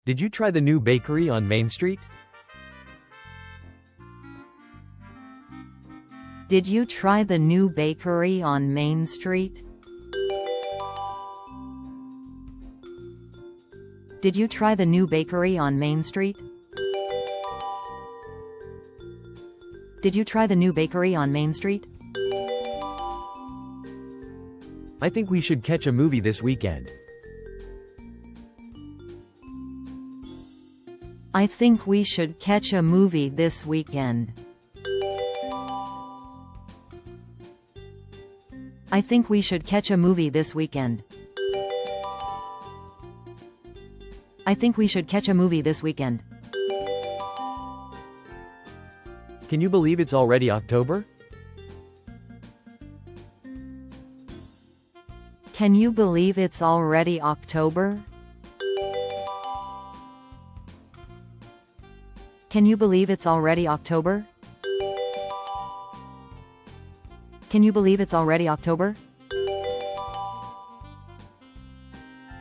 Did you try the new bakery on Main Street? Did you try the new bakery on Main Street? Did you try the new bakery on Main Street? Did you try the new bakery on Main Street? I think we should catch a movie this weekend. I think we should catch a movie this weekend. I think we should catch a movie this weekend. I think we should catch a movie this weekend. Can you believe it's already October? Can you believe it's already October? Can you believe it's already October? Can you believe it's already October?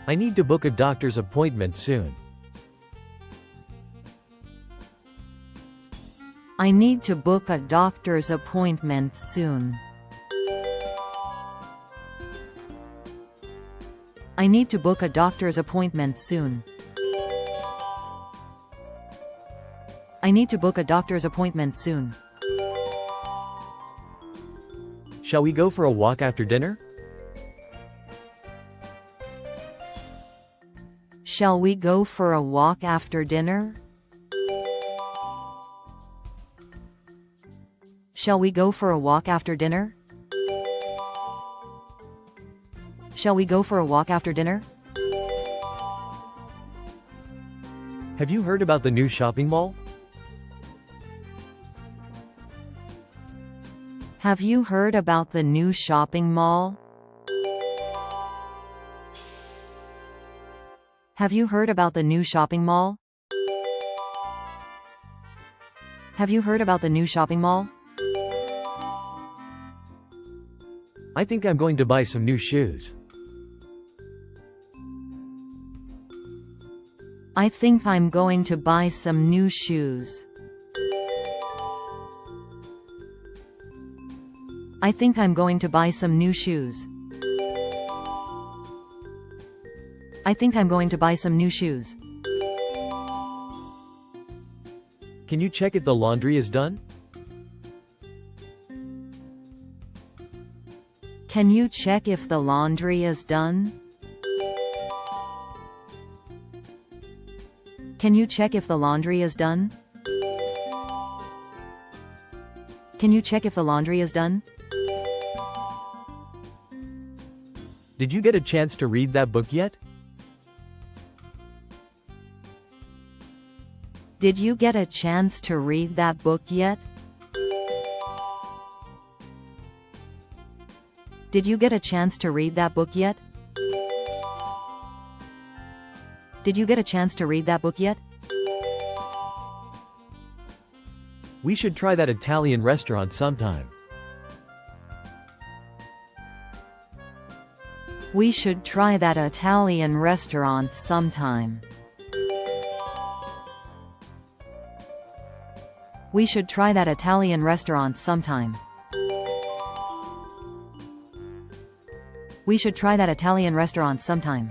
I need to book a doctor's appointment soon. I need to book a doctor's appointment soon. I need to book a doctor's appointment soon. I need to book a doctor's appointment soon. Shall we go for a walk after dinner? Shall we go for a walk after dinner? Shall we go for a walk after dinner? Shall we go for a walk after dinner? Have you heard about the new shopping mall? Have you heard about the new shopping mall? Have you heard about the new shopping mall? Have you heard about the new shopping mall? I think I'm going to buy some new shoes. I think I'm going to buy some new shoes. I think I'm going to buy some new shoes. I think I'm going to buy some new shoes. Can you check if the laundry is done? Can you check if the laundry is done? Can you check if the laundry is done? Can you check if the laundry is done? Did you get a chance to read that book yet? Did you get a chance to read that book yet? Did you get a chance to read that book yet? Did you get a chance to read that book yet? We should try that Italian restaurant sometime. We should try that Italian restaurant sometime. We should try that Italian restaurant sometime. We should try that Italian restaurant sometime.